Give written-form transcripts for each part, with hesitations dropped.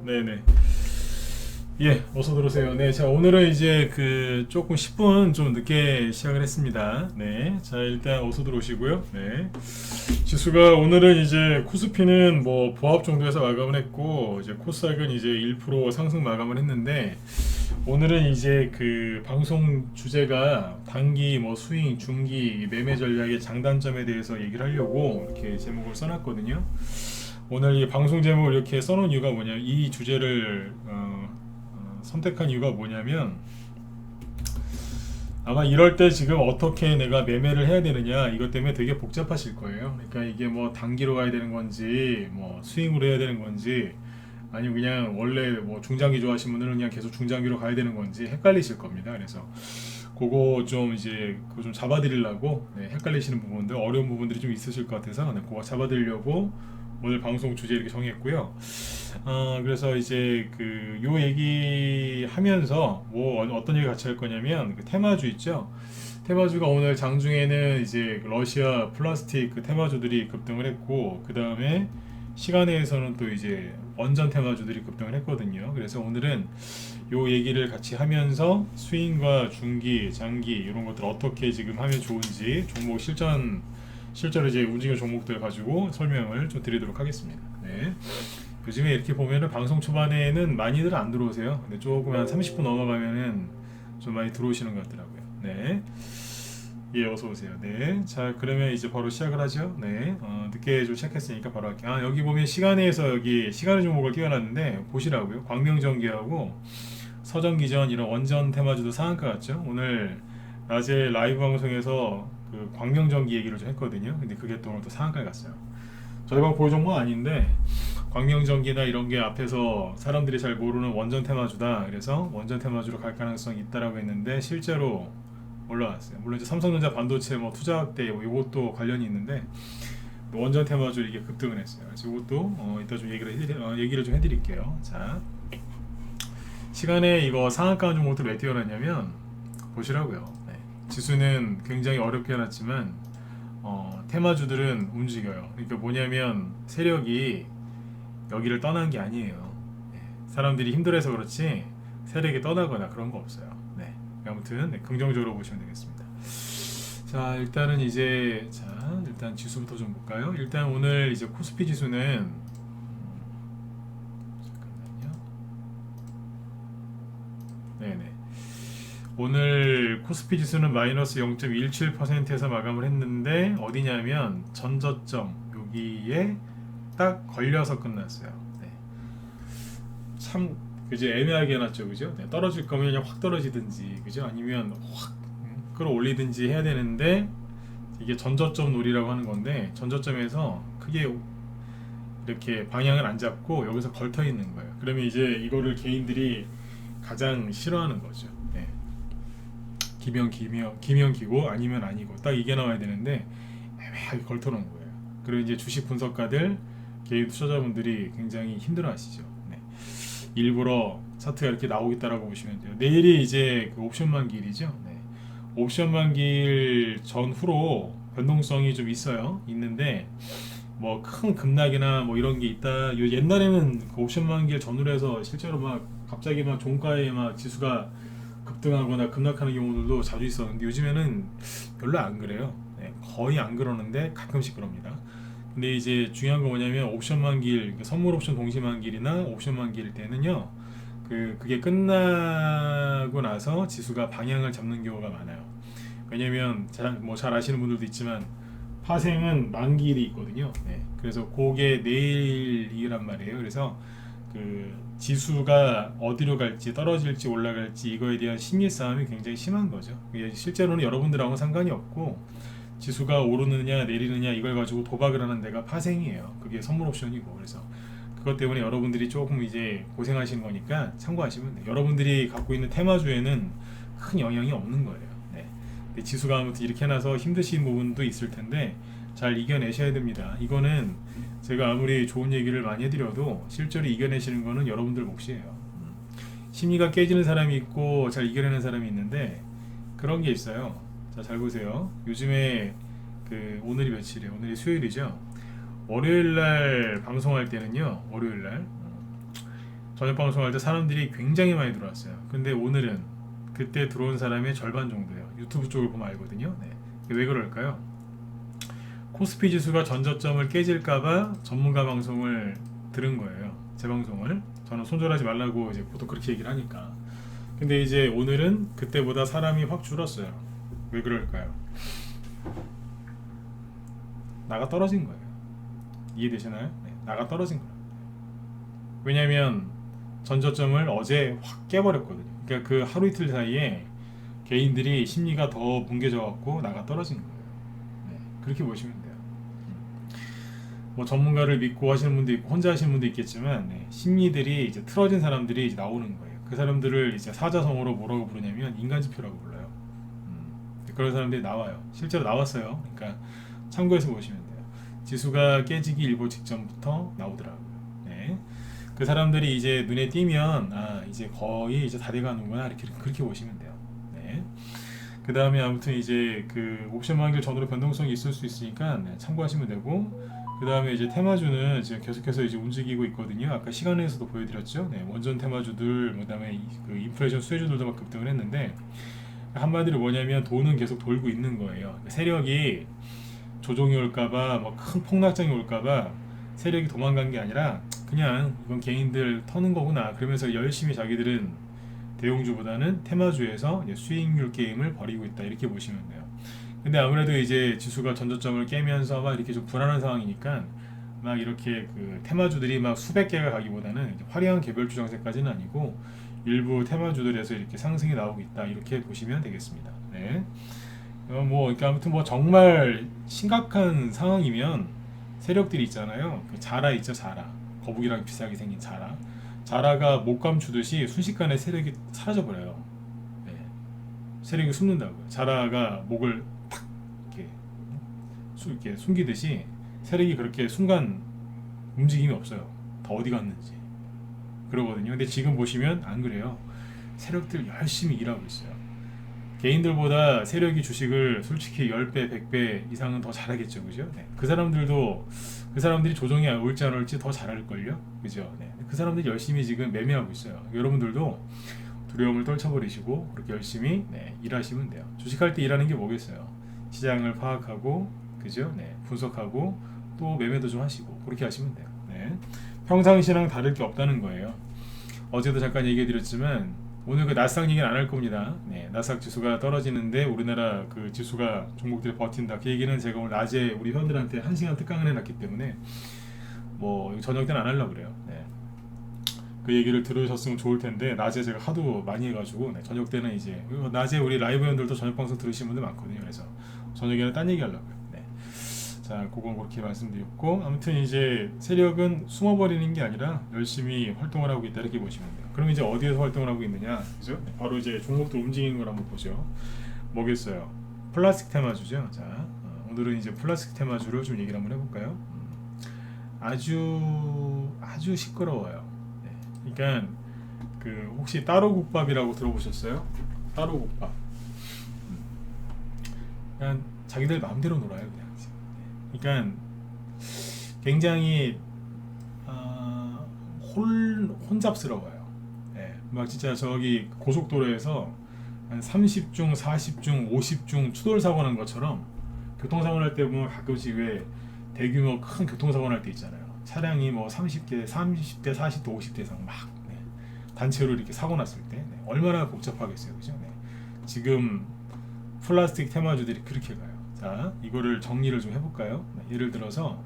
네네. 예, 어서 들어오세요. 네, 자, 오늘은 이제 조금 10분 좀 늦게 시작을 했습니다. 네, 자, 일단 어서 들어오시고요. 네. 지수가 오늘은 이제 코스피는 뭐 보합 정도에서 마감을 했고, 이제 코스닥은 이제 1% 상승 마감을 했는데, 오늘은 이제 방송 주제가 단기 뭐 스윙, 중기, 매매 전략의 장단점에 대해서 얘기를 하려고 이렇게 제목을 써놨거든요. 오늘 이 방송 제목을 이렇게 써놓은 이유가 뭐냐면 이 주제를 선택한 이유가 뭐냐면 아마 이럴 때 지금 어떻게 내가 매매를 해야 되느냐 이것 때문에 되게 복잡하실 거예요. 그러니까 이게 뭐 단기로 가야 되는 건지 뭐 스윙으로 해야 되는 건지 아니면 그냥 원래 뭐 중장기 좋아하시는 분들은 그냥 계속 중장기로 가야 되는 건지 헷갈리실 겁니다. 그래서 그거 좀 이제 그거 좀 잡아드리려고 헷갈리시는 부분들 어려운 부분들이 좀 있으실 것 같아서 그거 잡아드리려고 오늘 방송 주제 이렇게 정했고요. 그래서 이제 요 얘기 하면서 뭐 어떤 얘기 같이 할 거냐면 테마주 있죠. 테마주가 오늘 장중에는 이제 러시아 플라스틱 테마주들이 급등을 했고 그 다음에 시간에서는 또 이제 원전 테마주들이 급등을 했거든요. 그래서 오늘은 요 얘기를 같이 하면서 스윙과 중기, 장기 이런 것들 어떻게 지금 하면 좋은지 종목 실제로 이제 움직이는 종목들 가지고 설명을 좀 드리도록 하겠습니다. 네. 요즘에 이렇게 보면은 방송 초반에는 많이들 안 들어오세요. 근데 조금 한 30분 넘어가면은 좀 많이 들어오시는 것 같더라고요. 네. 예, 어서 오세요. 네. 자, 그러면 이제 바로 시작을 하죠. 네. 늦게 좀 시작했으니까 바로 할게요. 여기 보면 시간에서 여기 시간의 종목을 띄워놨는데 보시라고요. 광명전기하고 서전기전 이런 원전 테마주도 상한가 같죠. 오늘 낮에 라이브 방송에서 광명전기 얘기를 좀 했거든요. 근데 그게 또 오늘 또 상한가에 갔어요. 저희 방 보유 종목 아닌데 광명전기나 이런 게 앞에서 사람들이 잘 모르는 원전 테마주다. 그래서 원전 테마주로 갈 가능성이 있다라고 했는데 실제로 올라왔어요. 물론 이제 삼성전자 반도체 뭐 투자 확대 뭐 이것도 관련이 있는데 원전 테마주 이게 급등을 했어요. 그래서 이것도 이따 좀 얘기를 좀 해드릴게요. 자, 시간에 이거 상한가 종목들 왜 띄워놨냐면 보시라고요. 네. 지수는 굉장히 어렵게 해놨지만 테마주들은 움직여요. 그러니까 뭐냐면 세력이 여기를 떠난 게 아니에요. 네. 사람들이 힘들어서 그렇지 세력이 떠나거나 그런 거 없어요. 네. 아무튼 긍정적으로 보시면 되겠습니다. 자, 일단은 이제 일단 지수부터 좀 볼까요? 일단 오늘 이제 코스피 지수는 잠깐만요. 네네. 오늘 코스피 지수는 마이너스 0.17%에서 마감을 했는데 어디냐면 전저점 여기에 딱 걸려서 끝났어요. 네. 참 그죠 애매하게 해놨죠, 그죠? 네, 떨어질 거면 그냥 확 떨어지든지, 그죠? 아니면 확 끌어올리든지 해야 되는데 이게 전저점 놀이라고 하는 건데 전저점에서 크게 이렇게 방향을 안 잡고 여기서 걸터 있는 거예요. 그러면 이제 이거를 개인들이 가장 싫어하는 거죠. 네. 기면 기고 아니면 아니고 딱 이게 나와야 되는데 애매하게 걸터 놓은 거예요. 그리고 이제 주식 분석가들 개인 투자자분들이 굉장히 힘들어하시죠. 네. 일부러 차트가 이렇게 나오겠다라고 보시면 돼요. 내일이 이제 옵션 만기일이죠. 네. 옵션 만기일 전후로 변동성이 좀 있는데 뭐 큰 급락이나 뭐 이런 게 있다. 옛날에는 옵션 만기일 전후로 해서 실제로 막 갑자기 막 종가에 막 지수가 급등하거나 급락하는 경우들도 자주 있었는데 요즘에는 별로 안 그래요. 네, 거의 안 그러는데 가끔씩 그럽니다. 근데 이제 중요한 건 뭐냐면 옵션 만기일, 그러니까 선물 옵션 동시 만기일이나 옵션 만기일 때는요, 그게 끝나고 나서 지수가 방향을 잡는 경우가 많아요. 왜냐면 잘 아시는 분들도 있지만 파생은 만기일이 있거든요. 네, 그래서 그게 내일이란 말이에요. 그래서 지수가 어디로 갈지 떨어질지 올라갈지 이거에 대한 심리 싸움이 굉장히 심한 거죠. 실제로는 여러분들하고는 상관이 없고 지수가 오르느냐 내리느냐 이걸 가지고 도박을 하는 데가 파생이에요. 그게 선물 옵션이고 그래서 그것 때문에 여러분들이 조금 이제 고생하시는 거니까 참고하시면 돼요. 여러분들이 갖고 있는 테마주에는 큰 영향이 없는 거예요. 네. 근데 지수가 아무튼 이렇게 해놔서 힘드신 부분도 있을 텐데 잘 이겨내셔야 됩니다. 이거는 제가 아무리 좋은 얘기를 많이 해드려도 실제로 이겨내시는 거는 여러분들 몫이에요. 심리가 깨지는 사람이 있고 잘 이겨내는 사람이 있는데 그런 게 있어요. 자, 잘 보세요. 요즘에 오늘이 며칠이에요? 오늘이 수요일이죠. 월요일 날 방송할 때는요. 월요일 날 저녁 방송할 때 사람들이 굉장히 많이 들어왔어요. 근데 오늘은 그때 들어온 사람의 절반 정도예요. 유튜브 쪽을 보면 알거든요. 네. 왜 그럴까요? 코스피 지수가 전저점을 깨질까봐 전문가 방송을 들은 거예요. 제 방송을. 저는 손절하지 말라고 이제 보통 그렇게 얘기를 하니까. 근데 이제 오늘은 그때보다 사람이 확 줄었어요. 왜 그럴까요? 나가 떨어진 거예요. 이해되시나요? 네, 나가 떨어진 거예요. 왜냐면 전저점을 어제 확 깨버렸거든요. 그러니까 그 하루 이틀 사이에 개인들이 심리가 더 뭉개져 갖고 나가 떨어진 거예요. 네, 그렇게 보시면 돼요. 뭐 전문가를 믿고 하시는 분도 있고 혼자 하시는 분도 있겠지만 네, 심리들이 이제 틀어진 사람들이 이제 나오는 거예요. 그 사람들을 이제 사자성어로 뭐라고 부르냐면 인간지표라고 불러요. 그런 사람들이 나와요. 실제로 나왔어요. 그러니까 참고해서 보시면 돼요. 지수가 깨지기 일보 직전부터 나오더라고요. 네. 그 사람들이 이제 눈에 띄면 아 이제 거의 이제 다 돼가는구나 이렇게 그렇게 보시면 돼요. 네. 그 다음에 아무튼 이제 그 옵션 만기 전후로 변동성이 있을 수 있으니까 네, 참고하시면 되고 그 다음에 이제 테마주는 지금 계속해서 이제 움직이고 있거든요. 아까 시간에서도 보여드렸죠. 네, 원전 테마주들, 그 다음에 그 인플레이션 수혜주들도 막 급등을 했는데 한마디로 뭐냐면 돈은 계속 돌고 있는 거예요. 세력이 조종이 올까봐, 뭐 큰 폭락장이 올까봐 세력이 도망간 게 아니라 그냥 이건 개인들 터는 거구나. 그러면서 열심히 자기들은 대용주보다는 테마주에서 수익률 게임을 벌이고 있다 이렇게 보시면 돼요. 근데 아무래도 이제 지수가 전저점을 깨면서 막 이렇게 좀 불안한 상황이니까 막 이렇게 그 테마주들이 막 수백 개가 가기보다는 화려한 개별주 장세까지는 아니고 일부 테마주들에서 이렇게 상승이 나오고 있다 이렇게 보시면 되겠습니다. 네. 뭐 그러니까 아무튼 뭐 정말 심각한 상황이면 세력들이 있잖아요. 그 자라 있죠, 자라. 거북이랑 비슷하게 생긴 자라. 자라가 목감 주듯이 순식간에 세력이 사라져 버려요. 네. 세력이 숨는다고요. 자라가 목을 탁 이렇게 숨기듯이 세력이 그렇게 순간 움직임이 없어요. 다 어디 갔는지. 그러거든요. 근데 지금 보시면 안 그래요. 세력들 열심히 일하고 있어요. 개인들보다 세력이 주식을 솔직히 10배, 100배 이상은 더 잘하겠죠. 그죠? 네. 그 사람들이 조정이 올지 안 올지 더 잘할걸요. 그죠? 네. 그 사람들이 열심히 지금 매매하고 있어요. 여러분들도 두려움을 떨쳐버리시고 그렇게 열심히 네, 일하시면 돼요. 주식할 때 일하는 게 뭐겠어요? 시장을 파악하고 그죠? 네. 분석하고 또 매매도 좀 하시고 그렇게 하시면 돼요. 네. 평상시랑 다를 게 없다는 거예요. 어제도 잠깐 얘기해 드렸지만 오늘 그 나스닥 얘기는 안 할 겁니다. 네, 나스닥 지수가 떨어지는데 우리나라 그 지수가 종목들이 버틴다. 그 얘기는 제가 오늘 낮에 우리 회원들한테 1시간 특강을 해놨기 때문에 뭐 저녁 때는 안 하려고 그래요. 네. 그 얘기를 들으셨으면 좋을 텐데 낮에 제가 하도 많이 해가지고 네, 저녁 때는 이제 낮에 우리 라이브 회원들도 저녁 방송 들으시는 분들 많거든요. 그래서 저녁에는 딴 얘기 하려고요. 네. 자, 그건 그렇게 말씀드렸고 아무튼 이제 세력은 숨어버리는 게 아니라 열심히 활동을 하고 있다 이렇게 보시면 돼요. 그럼 이제 어디에서 활동을 하고 있느냐, 그죠? 바로 이제 종목도 움직이는 걸 한번 보죠. 뭐겠어요? 플라스틱 테마주죠. 자, 오늘은 이제 플라스틱 테마주를 좀 얘기를 한번 해볼까요? 아주 시끄러워요. 네. 그러니까 그 혹시 따로국밥이라고 들어보셨어요? 따로국밥. 그냥 자기들 마음대로 놀아요, 그냥. 그러니까 굉장히 혼잡스러워요. 네, 막 진짜 저기 고속도로에서 한 30중, 40중, 50중 추돌 사고 난 것처럼 교통사고 날 때 보면 가끔씩 왜 대규모 큰 교통사고 날 때 있잖아요. 차량이 뭐 30대, 40대, 50대 이상 막 네, 단체로 이렇게 사고 났을 때 네, 얼마나 복잡하겠어요, 그죠? 네. 지금 플라스틱 테마주들이 그렇게 가요. 자, 이거를 정리를 좀 해볼까요? 네, 예를 들어서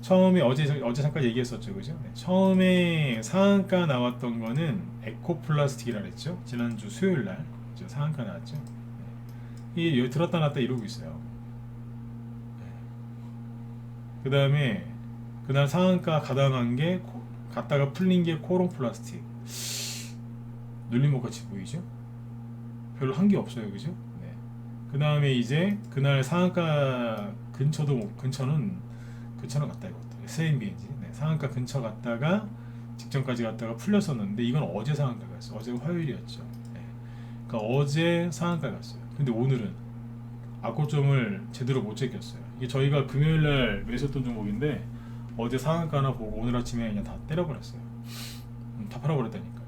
처음에 어제 잠깐 얘기했었죠, 그죠? 네, 처음에 상한가 나왔던 거는 에코플라스틱이라 그랬죠. 지난주 수요일 날 상한가 나왔죠. 네. 이 들었다 놨다 이러고 있어요. 네. 그 다음에 그날 상한가 가담한 게 갔다가 풀린 게 코롱플라스틱. 눌림목 같이 보이죠? 별로 한 게 없어요, 그죠? 그 다음에 이제 그날 상한가 근처는 갔다 이것도 SMBN지 네, 상한가 근처 갔다가 직전까지 갔다가 풀렸었는데 이건 어제 상한가 갔어요. 어제가 화요일이었죠. 네. 그러니까 어제 상한가 갔어요. 근데 오늘은 아고점을 제대로 못 제꼈어요. 이게 저희가 금요일날 매수했던 종목인데 어제 상한가 하나 보고 오늘 아침에 그냥 다 때려버렸어요. 다 팔아버렸다니까요.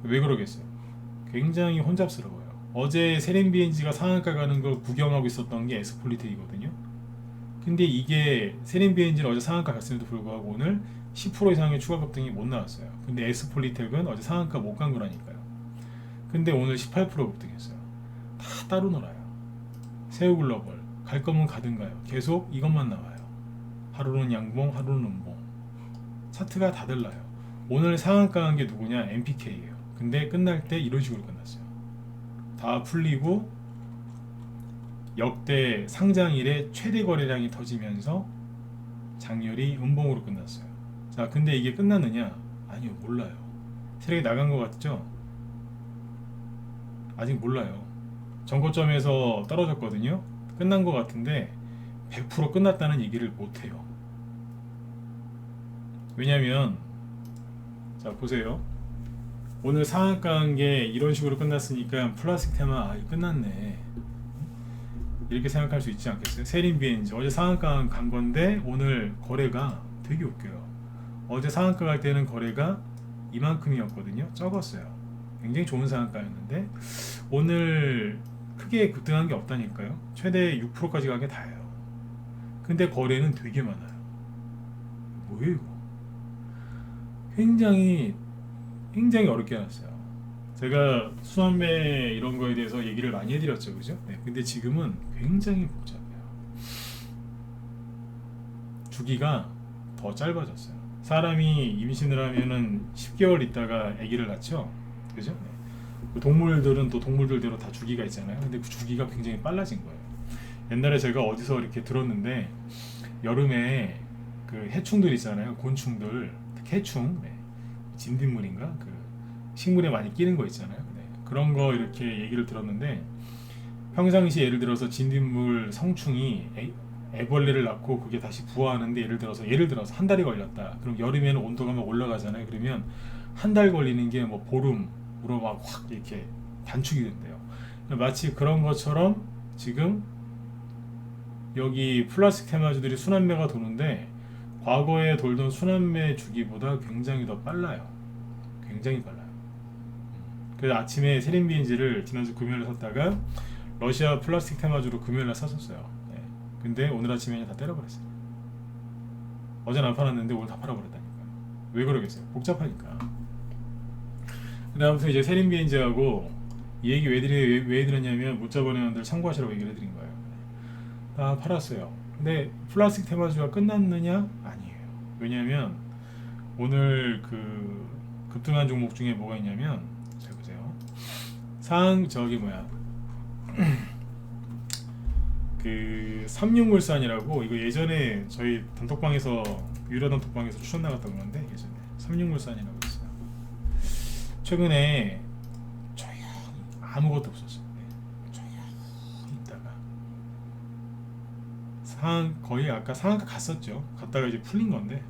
왜 그러겠어요? 굉장히 혼잡스러워요. 어제 세렌비엔지가 상한가 가는 걸 구경하고 있었던 게 에스폴리텍이거든요. 근데 이게 세렌비엔지는 어제 상한가 갔음에도 불구하고 오늘 10% 이상의 추가 급등이 못 나왔어요. 근데 에스폴리텍은 어제 상한가 못 간 거라니까요. 근데 오늘 18% 급등했어요. 다 따로 놀아요. 세우글로벌 갈 거면 가든가요. 계속 이것만 나와요. 하루는 양봉, 하루는 음봉. 차트가 다 달라요. 오늘 상한가 간 게 누구냐? MPK예요. 근데 끝날 때 이런 식으로 끝났어요. 다 풀리고 역대 상장일에 최대 거래량이 터지면서 장렬히 음봉으로 끝났어요. 자, 근데 이게 끝났느냐? 아니요, 몰라요. 세력이 나간 것 같죠? 아직 몰라요. 전고점에서 떨어졌거든요. 끝난 것 같은데 100% 끝났다는 얘기를 못해요. 왜냐면 자 보세요. 오늘 상한가 한 게 이런 식으로 끝났으니까 플라스틱 테마 끝났네 이렇게 생각할 수 있지 않겠어요? 세린비엔지 어제 상한가 간 건데 오늘 거래가 되게 웃겨요. 어제 상한가 갈 때는 거래가 이만큼이었거든요. 적었어요. 굉장히 좋은 상한가였는데 오늘 크게 급등한 게 없다니까요. 최대 6%까지 간 게 다예요. 근데 거래는 되게 많아요. 뭐예요 이거? 굉장히 어렵게 해놨어요. 제가 수환매 이런 거에 대해서 얘기를 많이 해드렸죠, 그죠? 네, 근데 지금은 굉장히 복잡해요. 주기가 더 짧아졌어요. 사람이 임신을 하면은 10개월 있다가 아기를 낳죠, 그죠? 네. 동물들은 또 동물들대로 다 주기가 있잖아요. 근데 그 주기가 굉장히 빨라진 거예요. 옛날에 제가 어디서 이렇게 들었는데 여름에 그 해충들 있잖아요, 곤충들, 특히 해충, 네. 진딧물인가 그 식물에 많이 끼는 거 있잖아요. 네. 그런 거 이렇게 얘기를 들었는데 평상시 예를 들어서 진딧물 성충이 애벌레를 낳고 그게 다시 부화하는데 예를 들어서 한 달이 걸렸다. 그럼 여름에는 온도가 막 올라가잖아요. 그러면 한 달 걸리는 게 뭐 보름으로 막 확 이렇게 단축이 된대요. 마치 그런 것처럼 지금 여기 플라스틱 테마주들이 순환매가 도는데 과거에 돌던 순환매 주기보다 굉장히 더 빨라요. 굉장히 빨라요. 그래서 아침에 세린비엔지를 지난주 금요일에 샀다가 러시아 플라스틱 테마주로 금요일에 샀었어요. 네. 근데 오늘 아침에 그냥 다 때려버렸어요. 어제는 안 팔았는데 오늘 다 팔아버렸다니까. 왜 그러겠어요? 복잡하니까. 근데 아무튼 이제 세린비엔지하고 이 얘기 왜 드렸냐면 문자 보내는 분들 참고하시라고 얘기를 해드린 거예요. 다 팔았어요. 근데 플라스틱 테마주가 끝났느냐? 아니에요. 왜냐면 오늘 그 급등한 종목 중에 뭐가 있냐면 잘 보세요. 그 삼육물산이라고 이거 예전에 저희 단톡방에서 유료 단톡방에서 추천 나갔던 건데 예전에 삼육물산이라고 있어요. 최근에 조용히 아무것도 없었어요. 조용히 있다가 거의 아까 상한가 갔었죠. 갔다가 이제 풀린 건데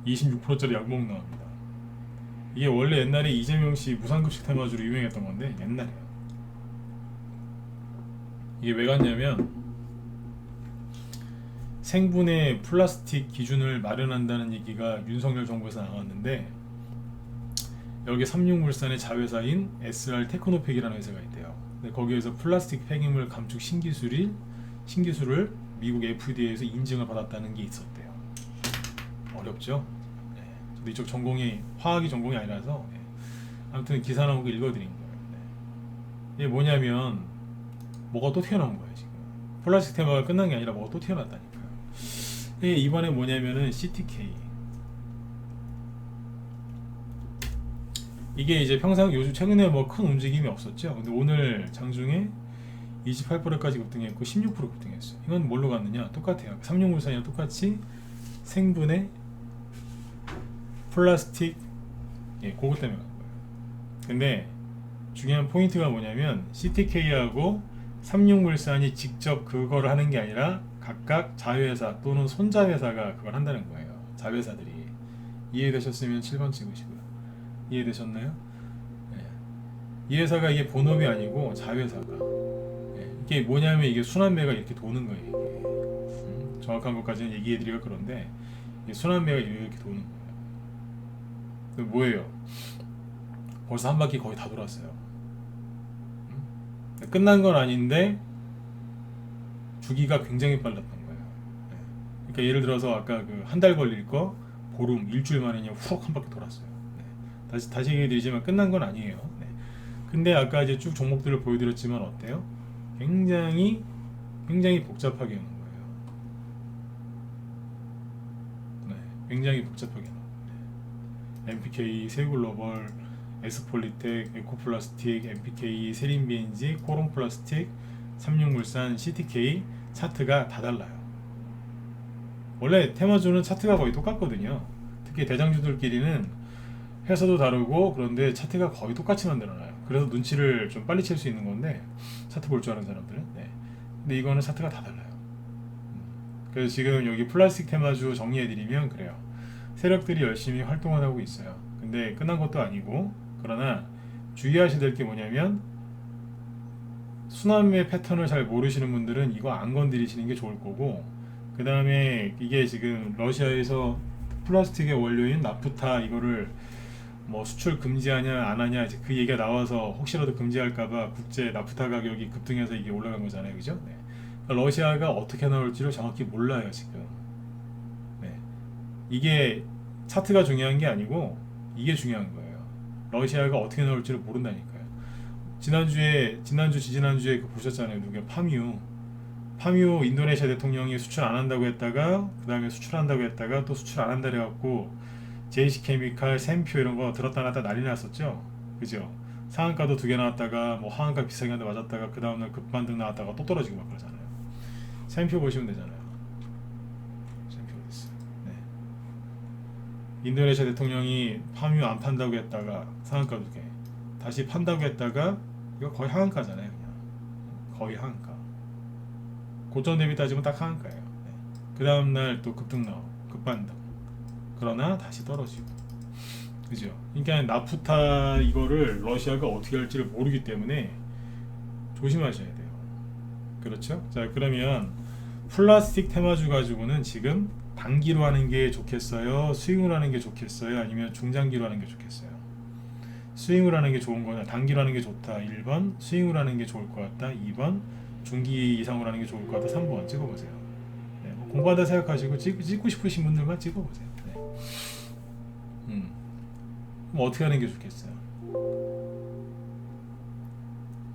26%짜리 약목 나옵니다. 이게 원래 옛날에 이재명 씨 무상급식 테마주로 유명했던 건데 옛날에요. 이게 왜 갔냐면 생분해 플라스틱 기준을 마련한다는 얘기가 윤석열 정부에서 나왔는데 여기 삼육물산의 자회사인 SR 테크노팩이라는 회사가 있대요. 근데 거기에서 플라스틱 폐기물 감축 신기술을 미국 FDA에서 인증을 받았다는 게 있었대요. 어렵죠? 네. 저도 이쪽 전공이 화학이 전공이 아니라서 네. 아무튼 기사 나온 거 읽어드린 거예요. 네. 이게 뭐냐면 뭐가 또 튀어나온 거예요 지금. 플라스틱 테마가 끝난 게 아니라 뭐가 또 튀어나왔다니까요. 이번에 뭐냐면은 CTK. 이게 이제 평상 요즘 최근에 뭐 큰 움직임이 없었죠. 근데 오늘 장중에 28%까지 급등했고 16% 급등했어요. 이건 뭘로 갔느냐? 똑같아요. 삼육물산이랑 똑같이 생분해 플라스틱 그거 때문에 간 거예요. 근데 중요한 포인트가 뭐냐면 CTK하고 삼육물산이 직접 그거를 하는 게 아니라 각각 자회사 또는 손자회사가 그걸 한다는 거예요. 자회사들이. 이해되셨으면 7번 찍으시고요. 이해되셨나요? 네. 이 회사가 이게 본업이 아니고 자회사가. 네. 이게 뭐냐면 이게 순환매가 이렇게 도는 거예요. 이게. 정확한 것까지는 얘기해드리기가 그런데 순환매가 이렇게 도는 거예요. 그 뭐예요? 벌써 한 바퀴 거의 다 돌았어요. 끝난 건 아닌데 주기가 굉장히 빨랐던 거예요. 네. 그러니까 예를 들어서 아까 그 한 달 걸릴 거 보름, 일주일 만에 그냥 훅 한 바퀴 돌았어요. 네. 다시 얘기해드리지만 끝난 건 아니에요. 네. 근데 아까 이제 쭉 종목들을 보여드렸지만 어때요? 굉장히 복잡하게 하는 거예요. 네. 굉장히 복잡하게 하는 거예요. MPK, 세이글로벌, 에스폴리텍, 에코플라스틱, MPK, 세린비엔지, 코론플라스틱, 삼육물산, CTK 차트가 다 달라요. 원래 테마주는 차트가 거의 똑같거든요. 특히 대장주들끼리는 회사도 다르고 그런데 차트가 거의 똑같이 만들어놔요. 그래서 눈치를 좀 빨리 챌 수 있는 건데 차트 볼 줄 아는 사람들은. 네. 근데 이거는 차트가 다 달라요. 그래서 지금 여기 플라스틱 테마주 정리해드리면 그래요. 세력들이 열심히 활동을 하고 있어요. 근데 끝난 것도 아니고, 그러나 주의하셔야 될 게 뭐냐면 순환매 패턴을 잘 모르시는 분들은 이거 안 건드리시는 게 좋을 거고, 그 다음에 이게 지금 러시아에서 플라스틱의 원료인 나프타 이거를 뭐 수출 금지하냐 안 하냐 이제 그 얘기가 나와서 혹시라도 금지할까봐 국제 나프타 가격이 급등해서 이게 올라간 거잖아요, 그죠? 네. 그러니까 러시아가 어떻게 나올지를 정확히 몰라요 지금. 네. 이게 차트가 중요한 게 아니고 이게 중요한 거예요. 러시아가 어떻게 나올지를 모른다니까요. 지난주 지지난주에 그 보셨잖아요. 누가 파뮤 인도네시아 대통령이 수출 안 한다고 했다가 그 다음에 수출한다고 했다가 또 수출 안 한다 그래갖고 JC케미칼, 샘표 이런 거 들었다 놨다 난리 났었죠. 그죠? 상한가도 2개 나왔다가 뭐 하한가 비싸게 한데 맞았다가 그 다음날 급반등 나왔다가 또 떨어지고 막 그러잖아요. 샘표 보시면 되잖아요. 샘표 어딨어? 네. 인도네시아 대통령이 파뮤 안 판다고 했다가 상한가 2개 다시 판다고 했다가 이거 거의 하한가잖아요. 그냥 거의 하한가. 고점 대비 따지면 딱 하한가예요. 네. 그 다음날 또 급등 나오고 급반등. 그러나 다시 떨어지고. 그죠? 그러니까 나프타 이거를 러시아가 어떻게 할지를 모르기 때문에 조심하셔야 돼요. 그렇죠? 자, 그러면 플라스틱 테마주 가지고는 지금 단기로 하는 게 좋겠어요? 스윙을 하는 게 좋겠어요? 아니면 중장기로 하는 게 좋겠어요? 스윙을 하는 게 좋은 거냐? 단기로 하는 게 좋다. 1번. 스윙을 하는 게 좋을 것 같다. 2번. 중기 이상으로 하는 게 좋을 것 같다. 3번. 찍어보세요. 네, 뭐 공부하다 생각하시고 찍고 싶으신 분들만 찍어보세요. 네. 그럼 어떻게 하는 게 좋겠어요?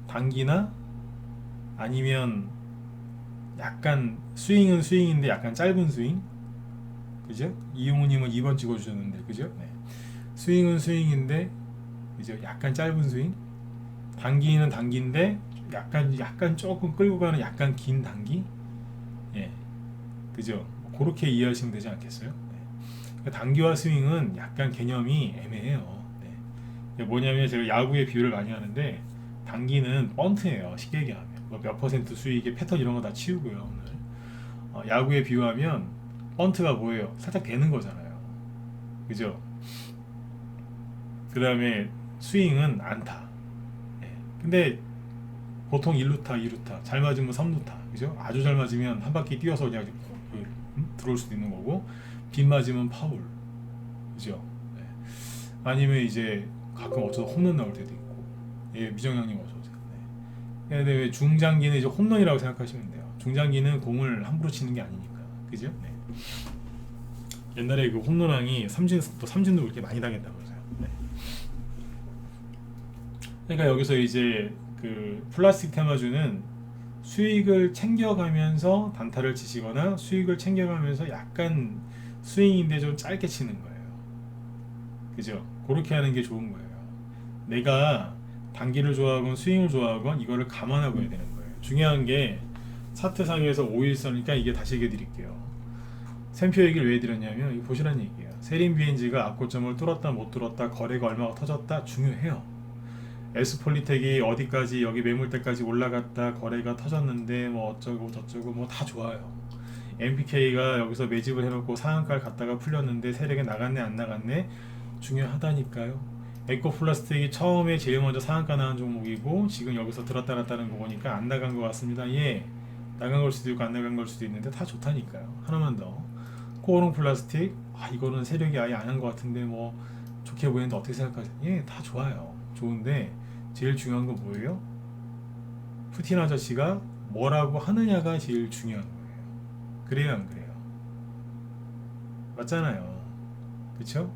단기나 아니면 약간 스윙은 스윙인데 약간 짧은 스윙? 그죠? 이용우님은 2번 찍어주셨는데, 그죠? 네. 스윙은 스윙인데, 그죠? 약간 짧은 스윙? 단기는 단기인데, 약간 조금 끌고 가는 약간 긴 단기? 예. 그죠? 그렇게 이해하시면 되지 않겠어요? 네. 그러니까 단기와 스윙은 약간 개념이 애매해요. 네. 이게 뭐냐면 제가 야구의 비유를 많이 하는데, 단기는 번트예요. 쉽게 얘기하면. 뭐 몇 퍼센트 수익의 패턴 이런 거 다 치우고요. 오늘. 야구에 비유하면 번트가 뭐예요? 살짝 되는 거잖아요. 그죠? 그 다음에 스윙은 안타. 예. 근데 보통 1루타, 2루타, 잘 맞으면 3루타. 그죠? 아주 잘 맞으면 한 바퀴 뛰어서 그냥 들어올 수도 있는 거고, 빗 맞으면 파울. 그죠? 예. 아니면 이제 가끔 어쩌다 홈런 나올 때도 있고. 예, 미정형님 어서 오세요. 네. 근데 왜 중장기는 이제 홈런이라고 생각하시면 돼요. 중장기는 공을 함부로 치는 게 아니니까. 그죠? 네. 옛날에 그 홈런왕이 삼진도 그렇게 많이 당했다면서요. 네. 그러니까 여기서 이제 그 플라스틱 테마주는 수익을 챙겨가면서 단타를 치시거나 수익을 챙겨가면서 약간 스윙인데 좀 짧게 치는 거예요. 그죠? 그렇게 하는 게 좋은 거예요. 내가 단기를 좋아하건 스윙을 좋아하건 이거를 감안하고 해야 되는 거예요. 중요한 게 차트상에서 5일선이니까 이게 다시 얘기해 드릴게요. 샘표 얘기를 왜 드렸냐면 이거 보시라는 얘기예요. 세린비엔지가 앞고점을 뚫었다 못 뚫었다 거래가 얼마가 터졌다 중요해요. 에스폴리텍이 어디까지 여기 매물대까지 올라갔다 거래가 터졌는데 뭐 어쩌고 저쩌고 뭐 다 좋아요. MPK가 여기서 매집을 해놓고 상한가를 갔다가 풀렸는데 세력이 나갔네 안 나갔네 중요하다니까요. 에코플라스틱이 처음에 제일 먼저 상한가 나온 종목이고 지금 여기서 들었다 놨다는 거 보니까 안 나간 것 같습니다. 예, 나간 걸 수도 있고 안 나간 걸 수도 있는데 다 좋다니까요. 하나만 더 코오롱 플라스틱 이거는 세력이 아예 안 한 것 같은데 뭐 좋게 보이는데 어떻게 생각하세요? 예, 다 좋아요. 좋은데 제일 중요한 건 뭐예요? 푸틴 아저씨가 뭐라고 하느냐가 제일 중요한 거예요. 그래요, 안 그래요? 맞잖아요. 그쵸?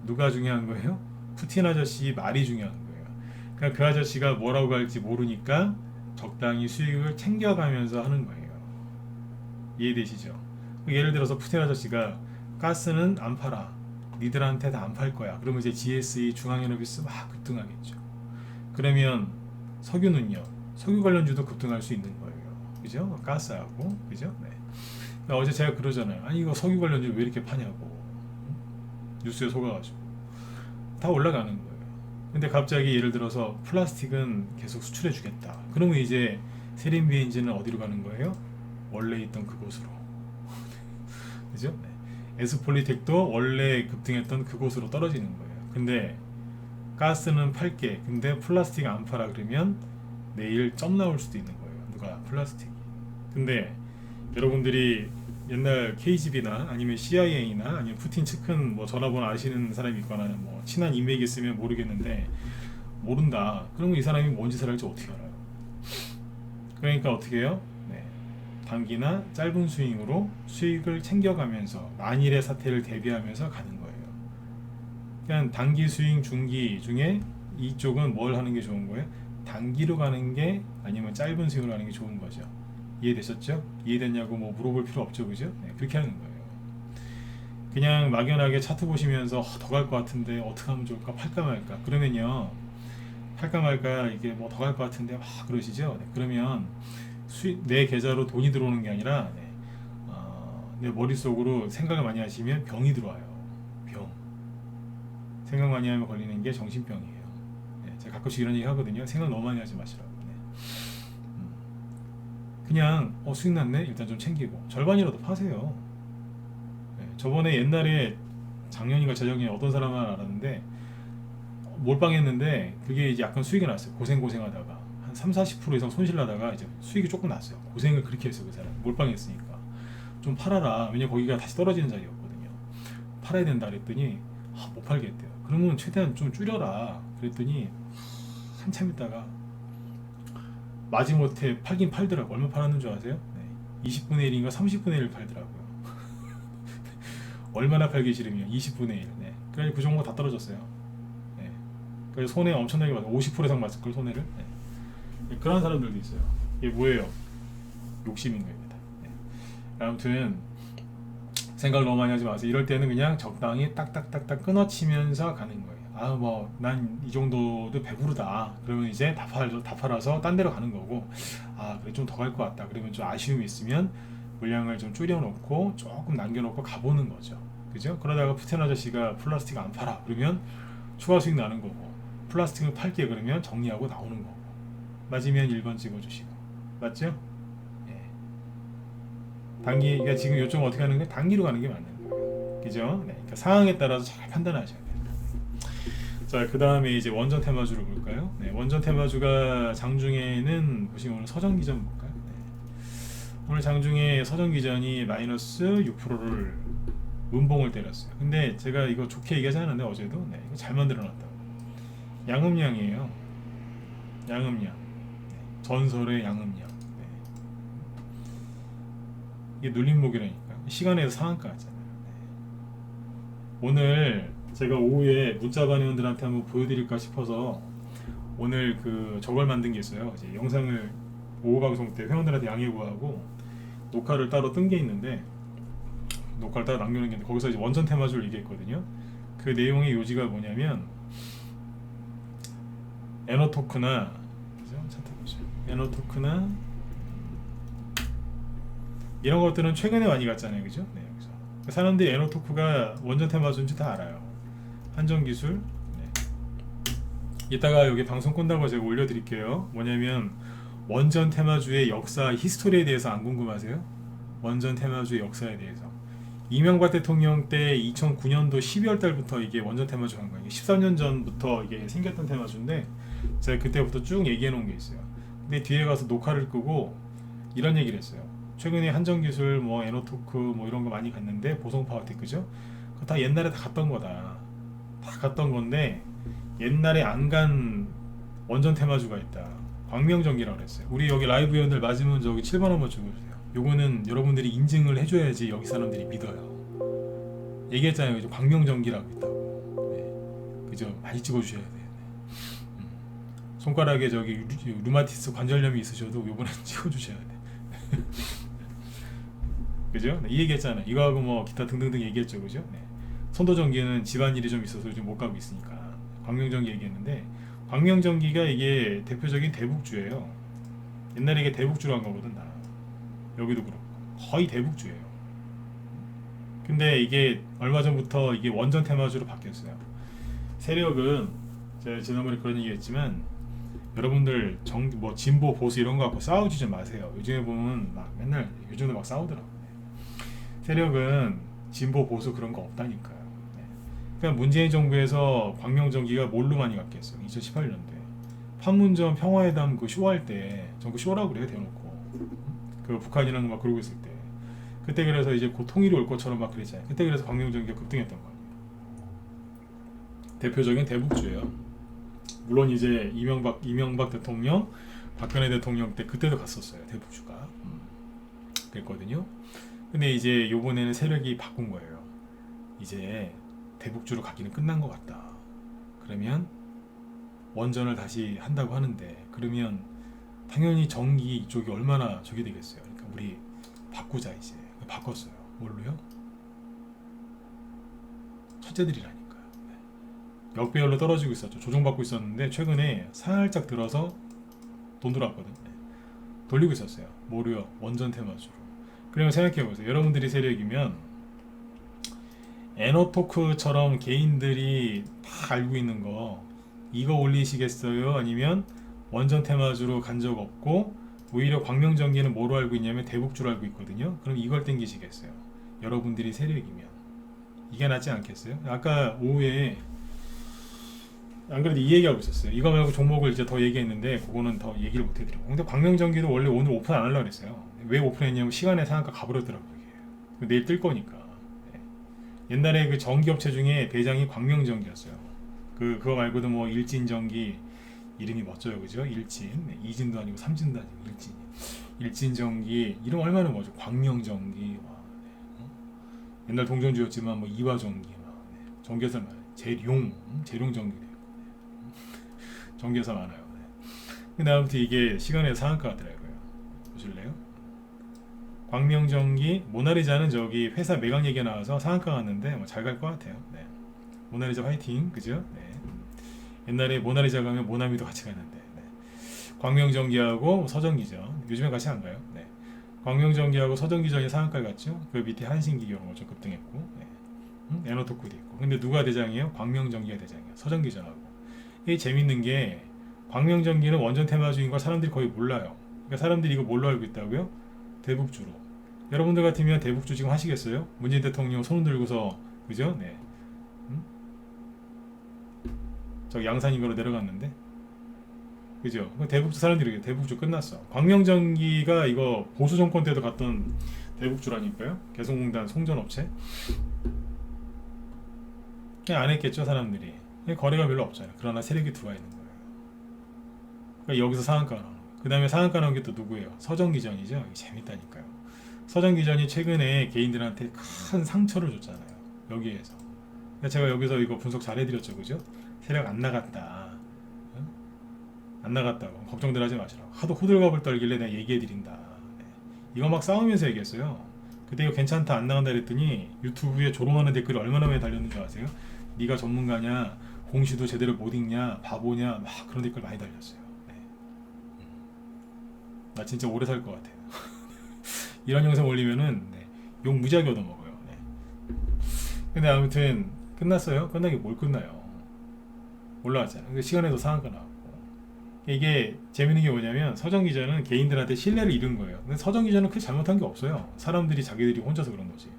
누가 중요한 거예요? 푸틴 아저씨 말이 중요한 거예요. 그러니까 그 아저씨가 뭐라고 할지 모르니까 적당히 수익을 챙겨가면서 하는 거예요. 이해되시죠? 예를 들어서 푸틴 아저씨가 가스는 안 팔아. 니들한테 다 안 팔 거야. 그러면 이제 GSE 중앙에너비스 막 급등하겠죠. 그러면 석유는요. 석유 관련주도 급등할 수 있는 거예요. 그죠? 가스하고. 그죠? 네. 그러니까 어제 제가 그러잖아요. 아니 이거 석유 관련주 왜 이렇게 파냐고. 뉴스에 속아가지고. 다 올라가는 거예요. 근데 갑자기 예를 들어서 플라스틱은 계속 수출해 주겠다. 그러면 이제 세린 비엔진은 어디로 가는 거예요? 원래 있던 그곳으로. 그죠? 네. 에스폴리텍도 원래 급등했던 그곳으로 떨어지는 거예요. 근데 가스는 팔게. 근데 플라스틱 안 팔아 그러면 내일 점 나올 수도 있는 거예요. 누가? 플라스틱이. 근데 여러분들이 옛날 KGB나 아니면 CIA나 아니면 푸틴 측근 뭐 전화번호 아시는 사람이 있거나 뭐 친한 인맥이 있으면 모르겠는데 모른다. 그러면 이 사람이 뭔 짓을 할지 어떻게 알아요? 그러니까 어떻게 해요? 네. 단기나 짧은 스윙으로 수익을 챙겨가면서 만일의 사태를 대비하면서 가는 거예요. 그냥 단기 스윙, 중기 중에 이쪽은 뭘 하는 게 좋은 거예요? 단기로 가는 게 아니면 짧은 스윙으로 가는 게 좋은 거죠. 이해되셨죠? 이해됐냐고 뭐 물어볼 필요 없죠, 그죠? 네, 그렇게 하는 거예요. 그냥 막연하게 차트 보시면서 더 갈 것 같은데 어떻게 하면 좋을까? 팔까 말까? 그러면요, 팔까 말까 이게 뭐 더 갈 것 같은데 막 그러시죠? 네, 그러면 내 계좌로 돈이 들어오는 게 아니라 네, 내 머릿속으로 생각을 많이 하시면 병이 들어와요. 병. 생각 많이 하면 걸리는 게 정신병이에요. 네, 제가 가끔씩 이런 얘기 하거든요. 생각 너무 많이 하지 마시라고. 네. 그냥 수익 났네? 일단 좀 챙기고 절반이라도 파세요. 네, 저번에 옛날에 작년인가 재작년에 어떤 사람을 알았는데 몰빵했는데 그게 이제 약간 수익이 났어요. 고생하다가 한 30-40% 이상 손실 나다가 이제 수익이 조금 났어요. 고생을 그렇게 했어요. 그 사람 몰빵했으니까 좀 팔아라. 왜냐 거기가 다시 떨어지는 자리였거든요. 팔아야 된다 그랬더니 못 팔겠대요. 그러면 최대한 좀 줄여라 그랬더니 한참 있다가 마지못해 팔긴 팔더라고. 얼마 팔았는 줄 아세요? 네. 20분의 1인가 30분의 1 팔더라고요. 얼마나 팔기 싫으면 20분의 1. 네. 그래서 그 종목 다 떨어졌어요. 네. 그래서 손해 엄청나게 받아. 50% 이상 맞을 걸 손해를. 네. 그런 사람들도 있어요. 이게 뭐예요? 욕심인 겁니다. 네. 아무튼 생각을 너무 많이 하지 마세요. 이럴 때는 그냥 적당히 딱딱딱딱 끊어치면서 가는 거예요. 뭐 난 이 정도도 배부르다. 그러면 이제 다 팔아서 딴 데로 가는 거고, 그래 좀 더 갈 것 같다. 그러면 좀 아쉬움이 있으면 물량을 좀 줄여놓고 조금 남겨놓고 가보는 거죠. 그죠? 그러다가 푸틴 아저씨가 플라스틱 안 팔아. 그러면 추가 수익 나는 거고, 플라스틱을 팔게 그러면 정리하고 나오는 거고. 맞으면 1번 찍어주시고. 맞죠? 예. 그러니까 지금 요점 어떻게 하는 게 단기로 가는 게 맞는 거예요. 그죠? 네. 그러니까 상황에 따라서 잘 판단하셔야 돼요. 자, 그 다음에 이제 원전 테마주를 볼까요? 네, 원전 테마주가 장중에는 보시면 오늘 서정기전 볼까요? 네. 오늘 장중에 서정기전이 마이너스 6%를 문봉을 때렸어요. 근데 제가 이거 좋게 얘기하지 않았는데 어제도 이거 잘 만들어놨다고. 양음양이에요. 양음양. 네, 전설의 양음양. 네. 이게 눌림목이라니까. 시간에서 상한가 같잖아요. 네. 오늘 제가 오후에 문자반 회원들한테 한번 보여드릴까 싶어서 오늘 저걸 만든 게 있어요. 이제 영상을 오후 방송 때 회원들한테 양해 구하고 녹화를 따로 뜬 게 있는데 녹화를 따로 남겨놓은 게 있는데 거기서 이제 원전 테마주를 얘기했거든요. 그 내용의 요지가 뭐냐면 에너토크나 에너토크나 이런 것들은 최근에 많이 갔잖아요. 그죠? 네, 여기서 사람들이 에너토크가 원전 테마주인지 다 알아요. 한전기술. 네. 이따가 여기 방송 끝나고 제가 올려드릴게요. 뭐냐면 원전 테마주의 역사 히스토리에 대해서 안 궁금하세요? 원전 테마주의 역사에 대해서 이명박 대통령 때 2009년도 12월 달부터 이게 원전 테마주 한 거예요. 13년 전부터 이게 생겼던 테마주인데 제가 그때부터 쭉 얘기해 놓은 게 있어요. 근데 뒤에 가서 녹화를 끄고 이런 얘기를 했어요. 최근에 한전기술 에너토크 이런 거 많이 갔는데 보성파워테크죠? 그거 다 옛날에 다 갔던 거다. 다 갔던 건데 옛날에 안 간 원전 테마주가 있다. 광명전기라고 그랬어요. 우리 여기 라이브 회원들 맞으면 저기 7번 한번 적어주세요. 요거는 여러분들이 인증을 해줘야지 여기 사람들이 믿어요. 얘기했잖아요. 이제 광명전기라고 있다고. 네. 그죠? 많이 찍어주셔야 돼요. 네. 손가락에 저기 루마티스 관절염이 있으셔도 요번엔 찍어주셔야 돼. 그죠? 네, 이 얘기했잖아요. 이거하고 뭐 기타 등등등 얘기했죠. 그죠? 네. 선도전기는 집안일이 좀 있어서 요즘 못 가고 있으니까 광명전기 얘기했는데, 광명전기가 이게 대표적인 대북주예요. 옛날에 이게 대북주로 한 거거든. 나 여기도 그렇고 거의 대북주예요. 근데 이게 얼마 전부터 이게 원전 테마주로 바뀌었어요. 세력은 제가 지난번에 그런 얘기했지만, 여러분들 뭐 진보 보수 이런 거 갖고 싸우지 좀 마세요. 요즘에 보면 막 맨날 요즘에 막 싸우더라고요. 세력은 진보 보수 그런 거 없다니까요. 네. 그냥 문재인 정부에서 광명전기가 뭘로 많이 갔겠어요. 2018년도에 판문점 평화회담 그 쇼할 때 전부 쇼라고 그래요. 대놓고 그 북한이랑 막 그러고 있을 때, 그때 그래서 이제 곧 통일이 올 것처럼 막 그랬잖아요. 그때 그래서 광명전기가 급등했던 거예요. 대표적인 대북주예요. 물론 이제 이명박 대통령, 박근혜 대통령 때 그때도 갔었어요. 대북주가 그랬거든요. 근데 이제 요번에는 세력이 바꾼 거예요. 이제 대북주로 가기는 끝난 것 같다. 그러면 원전을 다시 한다고 하는데, 그러면 당연히 전기 이쪽이 얼마나 저기 되겠어요. 그러니까 우리 바꾸자. 이제 바꿨어요. 뭘로요? 첫째들이라니까요. 네. 역배열로 떨어지고 있었죠. 조정받고 있었는데 최근에 살짝 들어서 돈 들어왔거든요. 네. 돌리고 있었어요. 뭐로요? 원전 테마주로. 그러면 생각해보세요. 여러분들이 세력이면 에너토크처럼 개인들이 다 알고 있는 거 이거 올리시겠어요? 아니면 원전 테마주로 간 적 없고 오히려 광명전기는 뭐로 알고 있냐면 대북주로 알고 있거든요. 그럼 이걸 땡기시겠어요? 여러분들이 세력이면 이게 낫지 않겠어요? 아까 오후에 안 그래도 이 얘기하고 있었어요. 이거 말고 종목을 이제 더 얘기했는데 그거는 더 얘기를 못 해드리고, 근데 광명전기도 원래 오늘 오픈 안 하려고 그랬어요. 왜 오픈했냐면 시간에 상한가 가버렸더라고요. 내일 뜰 거니까. 네. 옛날에 그 전기업체 중에 대장이 광명전기였어요. 그거 말고도 뭐 일진전기, 이름이 멋져요. 그죠? 일진. 네. 2진도 아니고 3진도 아니고 일진. 일진전기 이름 얼마나 멋져. 광명전기. 와, 네. 옛날 동전주였지만 뭐 이화전기, 네. 전기회사 많아요. 재룡전기. 전기회사 많아요. 네. 근데 아무튼 이게 시간에 상한가 같더라고요. 보실래요? 광명전기, 모나리자는 저기 회사 매각 얘기가 나와서 상한가 갔는데 뭐 잘 갈 것 같아요. 네. 모나리자 화이팅, 그죠? 네. 옛날에 모나리자 가면 모나미도 같이 갔는데. 네. 광명전기하고 서전기전 요즘에 같이 안 가요. 네. 광명전기하고 서전기전이 상한가 갔죠. 그 밑에 한신기계 이런 거 좀 급등했고, 네. 에너토크도 있고. 근데 누가 대장이에요? 광명전기가 대장이에요. 서전기전하고. 이게 재밌는 게 광명전기는 원전 테마주인 걸 사람들이 거의 몰라요. 그러니까 사람들이 이거 뭘로 알고 있다고요? 대북주로. 여러분들 같으면 대북주 지금 하시겠어요? 문재인 대통령 손 들고서, 그죠? 네. 저 양산인가로 내려갔는데, 그죠? 대북주 사람들이 대북주 끝났어. 광명전기가 이거 보수 정권 때도 갔던 대북주라니까요. 개성공단 송전업체. 그냥 안 했겠죠 사람들이. 거래가 별로 없잖아요. 그러나 세력이 들어와 있는 거예요. 그러니까 여기서 상한가 나오는 거예요. 그 다음에 상한가 나온 게 또 누구예요? 서정기전이죠. 이게 재밌다니까요. 서정기전이 최근에 개인들한테 큰 상처를 줬잖아요. 여기에서. 그러니까 제가 여기서 이거 분석 잘 해드렸죠. 그죠? 세력 안 나갔다. 응? 안 나갔다고 걱정들 하지 마시라고. 하도 호들갑을 떨길래 내가 얘기해드린다. 네. 이거 막 싸우면서 얘기했어요. 그때 이거 괜찮다 안 나간다 그랬더니 유튜브에 조롱하는 댓글이 얼마나 많이 달렸는지 아세요? 네가 전문가냐, 공시도 제대로 못 읽냐, 바보냐, 막 그런 댓글 많이 달렸어요. 네. 나 진짜 오래 살 것 같아요. 이런 영상 올리면은 네, 욕 무지하게 얻어먹어요. 네. 근데 아무튼 끝났어요. 끝나게 뭘 끝나요? 올라왔잖아요. 근데 시간에도 상한가 나왔고. 이게 재밌는 게 뭐냐면 서정기전은 개인들한테 신뢰를 잃은 거예요. 근데 서정기전은 크게 잘못한 게 없어요. 사람들이 자기들이 혼자서 그런 거지.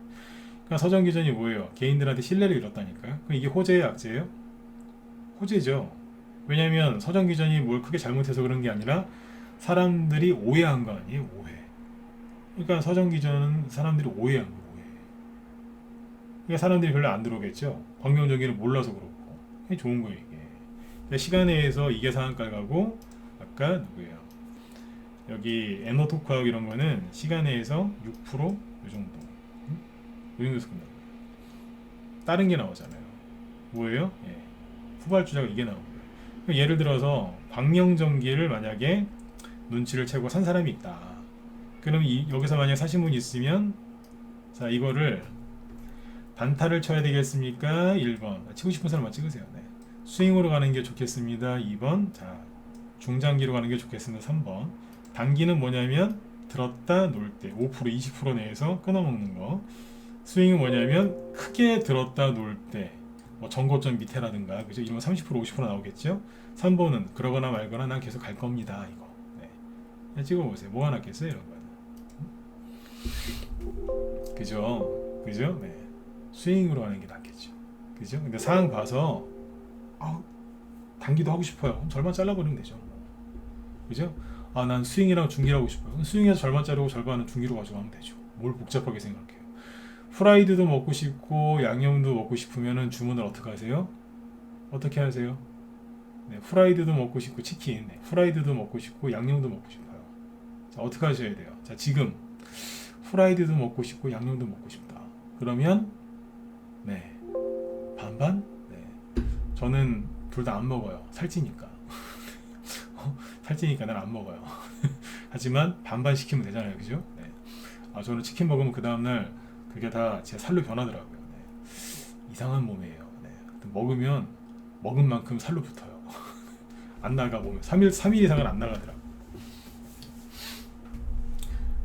그러니까 서정기전이 뭐예요? 개인들한테 신뢰를 잃었다니까요. 그럼 이게 호재예요, 악재예요? 호재죠. 왜냐면 서정기전이 뭘 크게 잘못해서 그런 게 아니라 사람들이 오해한 거 아니에요? 오해. 그러니까 서정기전은 사람들이 오해한 거예요. 오해. 그러니까 사람들이 별로 안 들어오겠죠. 광명전기를 몰라서 그렇고. 이게 좋은 거예요 이게. 그러니까 시간에 의해서 이게 상한가 가고 아까 누구예요? 여기 에너토크하고 이런 거는 시간에 의해서 6%요 정도. 이 정도에서 끝나요. 다른 게 나오잖아요. 뭐예요? 예. 후발주자가 이게 나오고요. 예를 들어서 광명전기를 만약에 눈치를 채고 산 사람이 있다. 그럼 여기서 만약 사신 분이 있으면 자 이거를 단타를 쳐야 되겠습니까? 1번 치고 싶은 사람만 찍으세요. 네. 스윙으로 가는 게 좋겠습니다. 2번 자 중장기로 가는 게 좋겠습니다. 3번 단기는 뭐냐면 들었다 놓을 때 5% 20% 내에서 끊어먹는 거. 스윙은 뭐냐면 크게 들었다 놓을 때 뭐 전고점 밑에라든가 그죠? 이런 거 30% 50% 나오겠죠? 3번은 그러거나 말거나 난 계속 갈 겁니다. 이거 네. 찍어보세요. 뭐가 낫겠어요? 이런 거는 그죠? 네. 스윙으로 하는 게 낫겠죠. 그죠? 근데 상황 봐서 단기도 하고 싶어요. 절반 잘라버리면 되죠. 그죠? 난 스윙이랑 중기를 하고 싶어요. 스윙에서 절반 자르고 절반은 중기로 가져가면 되죠. 뭘 복잡하게 생각해요. 프라이드도 먹고 싶고 양념도 먹고 싶으면은 주문을 어떻게 하세요? 어떻게 하세요? 네, 프라이드도 먹고 싶고 치킨, 네, 프라이드도 먹고 싶고 양념도 먹고 싶어요. 자, 어떻게 하셔야 돼요? 자, 지금 프라이드도 먹고 싶고 양념도 먹고 싶다. 그러면 네, 반반? 네, 저는 둘 다 안 먹어요. 살찌니까. 살찌니까 난 안 먹어요. 하지만 반반 시키면 되잖아요, 그죠? 네. 저는 치킨 먹으면 그 다음날 그게 다 제 살로 변하더라고요. 네. 이상한 몸이에요. 네. 먹으면 먹은 만큼 살로 붙어요. 안 나가 몸에 3일 이상은 안 나가더라고요.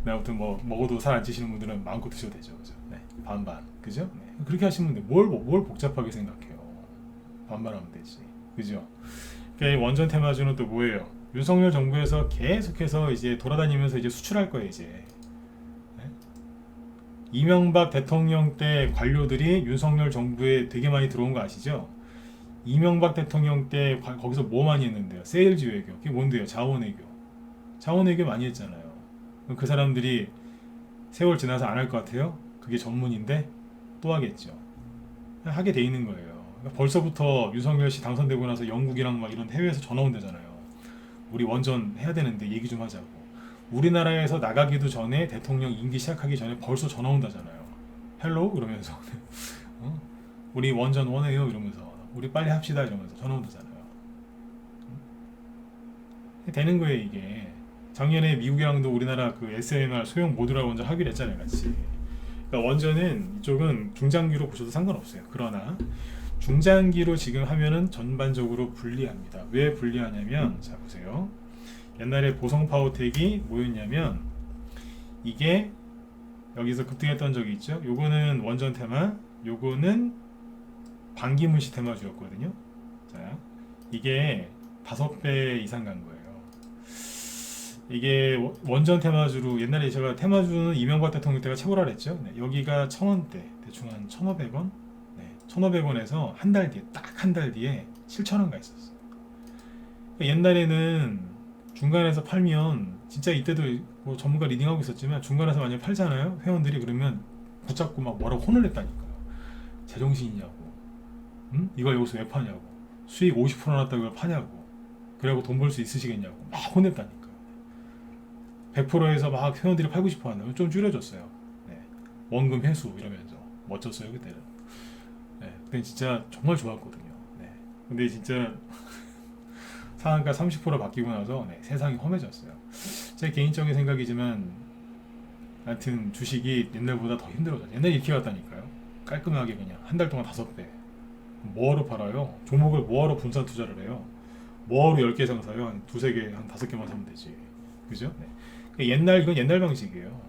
네, 아무튼 뭐 먹어도 살 안 찌시는 분들은 마음껏 드셔도 되죠, 그죠? 네. 반반, 그죠? 네. 그렇게 하시면 돼. 뭘 복잡하게 생각해요. 반반하면 되지, 그죠? 그러니까 원전 테마주는 또 뭐예요? 윤석열 정부에서 계속해서 이제 돌아다니면서 이제 수출할 거예요, 이제. 이명박 대통령 때 관료들이 윤석열 정부에 되게 많이 들어온 거 아시죠? 이명박 대통령 때 거기서 뭐 많이 했는데요? 세일즈 외교. 그게 뭔데요? 자원외교. 자원외교 많이 했잖아요. 그럼 그 사람들이 세월 지나서 안 할 것 같아요? 그게 전문인데 또 하겠죠. 하게 돼 있는 거예요. 그러니까 벌써부터 윤석열 씨 당선되고 나서 영국이랑 막 이런 해외에서 전화 온대잖아요. 우리 원전 해야 되는데 얘기 좀 하자고. 우리나라에서 나가기도 전에 대통령 임기 시작하기 전에 벌써 전화 온다잖아요. 헬로우 그러면서 우리 원전 원해요 이러면서 우리 빨리 합시다 이러면서 전화 온다잖아요. 되는 거예요 이게. 작년에 미국이랑도 우리나라 그 SMR 소형 모듈화 원전 하기로 했잖아요 같이. 그러니까 원전은 이쪽은 중장기로 보셔도 상관없어요. 그러나 중장기로 지금 하면은 전반적으로 불리합니다. 왜 불리하냐면 자 보세요. 옛날에 보성파워텍이 뭐였냐면 이게 여기서 급등했던 적이 있죠. 요거는 원전 테마, 요거는 반기문 씨 테마주였거든요. 자, 이게 5배 이상 간 거예요. 이게 원전 테마주로 옛날에 제가 테마주는 이명박 대통령 때가 최고라 그랬죠. 네, 여기가 1,000원대, 대충 한 1,500원? 네, 1,500원에서 한 달 뒤에, 딱 한 달 뒤에 7,000원 가 있었어요. 옛날에는 중간에서 팔면 진짜 이때도 뭐 전문가 리딩하고 있었지만 중간에서 만약 팔잖아요 회원들이 그러면 붙잡고 막 뭐라고 혼을 냈다니까요. 제정신이냐고, 응? 이걸 여기서 왜 파냐고, 수익 50% 났다고 이걸 파냐고, 그래갖고 돈 벌 수 있으시겠냐고 막 혼냈다니까요. 100%에서 막 회원들이 팔고 싶어 하는 좀 줄여줬어요. 네. 원금 회수 이러면서 멋졌어요 그때는. 네. 그때 진짜 정말 좋았거든요. 네. 근데 진짜 상한가 30% 바뀌고 나서 네, 세상이 험해졌어요. 제 개인적인 생각이지만 하여튼 주식이 옛날보다 더 힘들어졌어요. 옛날에 이렇게 갔다니까요. 깔끔하게 그냥 한 달 동안 5배. 뭐하러 팔아요? 종목을 뭐하러 분산 투자를 해요? 뭐하러 10개 이상 사요? 한 2-3개, 한 5개만 사면 되지. 그죠? 네. 이건 옛날 방식이에요.